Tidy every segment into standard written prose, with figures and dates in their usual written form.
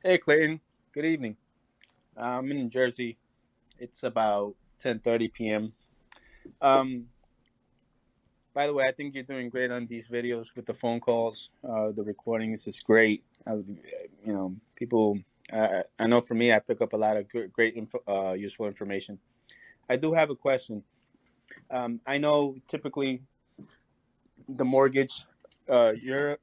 Hey Clayton, good evening. I'm in New Jersey. It's about 10:30 p.m. Um, by the way, I think you're doing great on these videos with the phone calls. The recordings is great. People. I know for me, I pick up a lot of great useful information. I do have a question. I know typically the mortgage. You're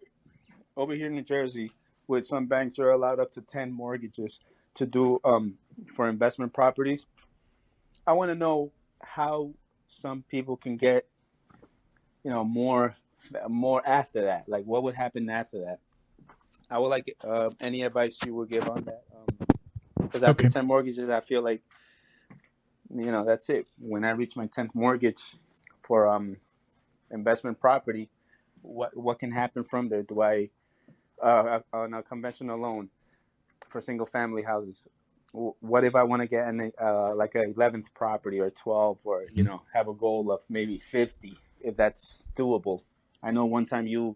over here in New Jersey. With some banks, you're allowed up to 10 mortgages to do for investment properties. I want to know how some people can get, more after that. Like, what would happen after that? I would like any advice you would give on that. Because after Okay. 10 mortgages, I feel like, that's it. When I reach my 10th mortgage for investment property, what can happen from there? Do I on a conventional loan for single family houses? What if I want to get like a 11th property or 12, or Mhm. have a goal of maybe 50, if that's doable? I know one time you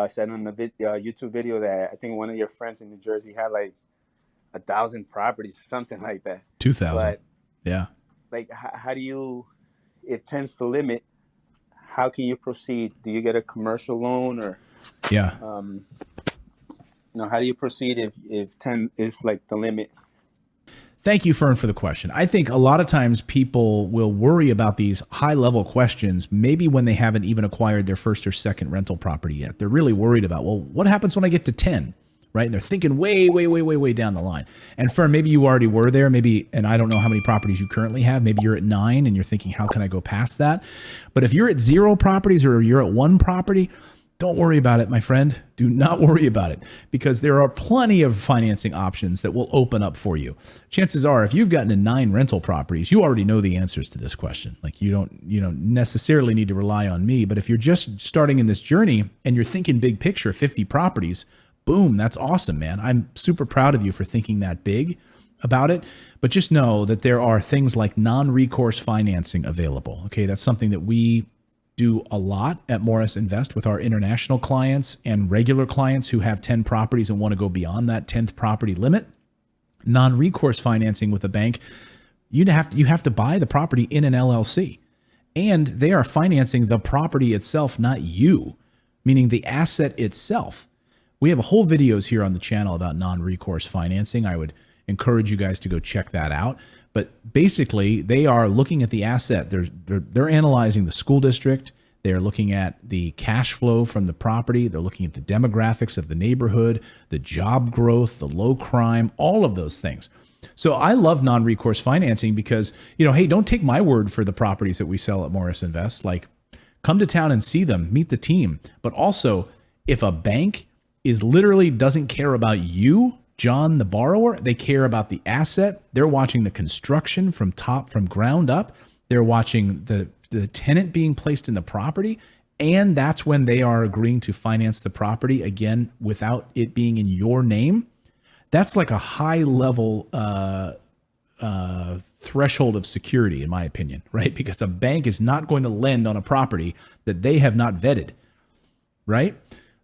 said on the YouTube video that I think one of your friends in New Jersey had like 1,000 properties, something like that. 2000. But Yeah. like, how do you? If 10's the limit, how can you proceed? Do you get a commercial loan, or Yeah. um, how do you proceed if 10 is like the limit? Thank you, Fern, for the question. I think a lot of times people will worry about these high level questions, maybe when they haven't even acquired their first or second rental property yet. They're really worried about, well, what happens when I get to 10? Right. And they're thinking way, way, way, way, way down the line. And Fern, maybe you already were there. Maybe, and I don't know how many properties you currently have. Maybe you're at 9 and you're thinking, how can I go past that? But if you're at 0 properties or you're at 1 property, don't worry about it, my friend. Do not worry about it, because there are plenty of financing options that will open up for you. Chances are, if you've gotten to 9 rental properties, you already know the answers to this question. Like, you don't necessarily need to rely on me. But if you're just starting in this journey and you're thinking big picture, 50 properties, boom, that's awesome, man. I'm super proud of you for thinking that big about it. But just know that there are things like non-recourse financing available. Okay, that's something that we do a lot at Morris Invest with our international clients and regular clients who have 10 properties and want to go beyond that 10th property limit. Non-recourse financing with a bank, you have to buy the property in an LLC, and they are financing the property itself, not you, meaning the asset itself. We have a whole videos here on the channel about non-recourse financing. I would encourage you guys to go check that out. But basically, they are looking at the asset. They're analyzing the school district. They're looking at the cash flow from the property. They're looking at the demographics of the neighborhood, the job growth, the low crime, all of those things. So I love non-recourse financing because, hey, don't take my word for the properties that we sell at Morris Invest. Like, come to town and see them, meet the team. But also, if a bank is literally doesn't care about you, John, the borrower, they care about the asset. They're watching the construction from ground up. They're watching the tenant being placed in the property. And that's when they are agreeing to finance the property again without it being in your name. That's like a high level threshold of security, in my opinion, right? Because a bank is not going to lend on a property that they have not vetted, right?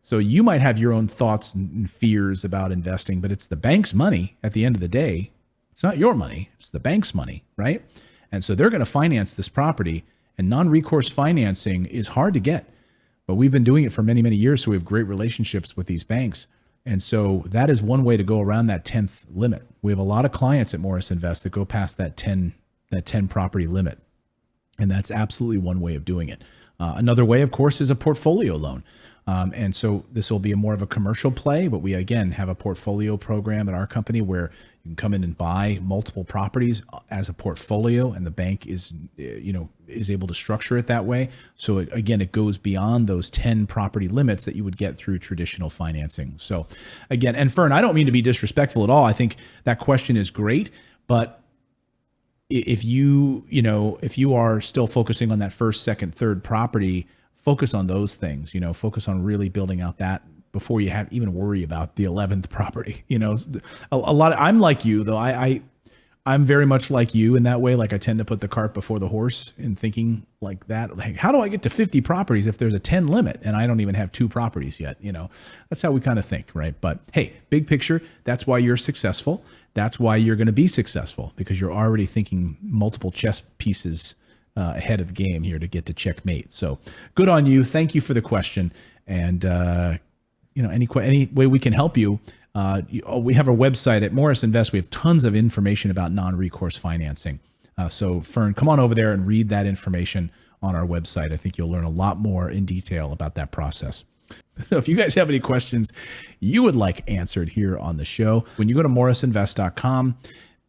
So you might have your own thoughts and fears about investing, but it's the bank's money at the end of the day. It's not your money, it's the bank's money, right? And so they're going to finance this property, and non-recourse financing is hard to get. But we've been doing it for many, many years, so we have great relationships with these banks. And so that is one way to go around that 10th limit. We have a lot of clients at Morris Invest that go past that 10 property limit. And that's absolutely one way of doing it. Another way, of course, is a portfolio loan. And so this will be more of a commercial play, but we, again, have a portfolio program at our company where you can come in and buy multiple properties as a portfolio, and the bank is able to structure it that way. So again, it goes beyond those 10 property limits that you would get through traditional financing. So again, and Fern, I don't mean to be disrespectful at all. I think that question is great, but if you are still focusing on that first, second, third property, focus on those things. Focus on really building out that before you have even worry about the 11th property. A lot. I'm like you though. I'm very much like you in that way. Like I tend to put the cart before the horse in thinking like that. Like, how do I get to 50 properties if there's a 10 limit and I don't even have 2 properties yet? You know, that's how we kind of think, right? But hey, big picture, that's why you're successful. That's why you're going to be successful, because you're already thinking multiple chess pieces ahead of the game here to get to checkmate. So good on you. Thank you for the question. And, any way we can help you, we have a website at Morris Invest. We have tons of information about non-recourse financing. So Fern, come on over there and read that information on our website. I think you'll learn a lot more in detail about that process. So if you guys have any questions you would like answered here on the show, when you go to morrisinvest.com,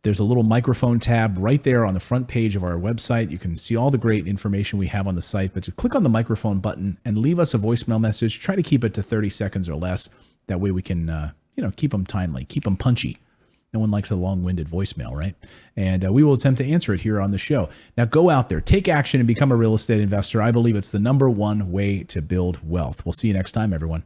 there's a little microphone tab right there on the front page of our website. You can see all the great information we have on the site, but to click on the microphone button and leave us a voicemail message. Try to keep it to 30 seconds or less. That way we can, keep them timely, keep them punchy. No one likes a long-winded voicemail, right? And we will attempt to answer it here on the show. Now go out there, take action, and become a real estate investor. I believe it's the #1 way to build wealth. We'll see you next time, everyone.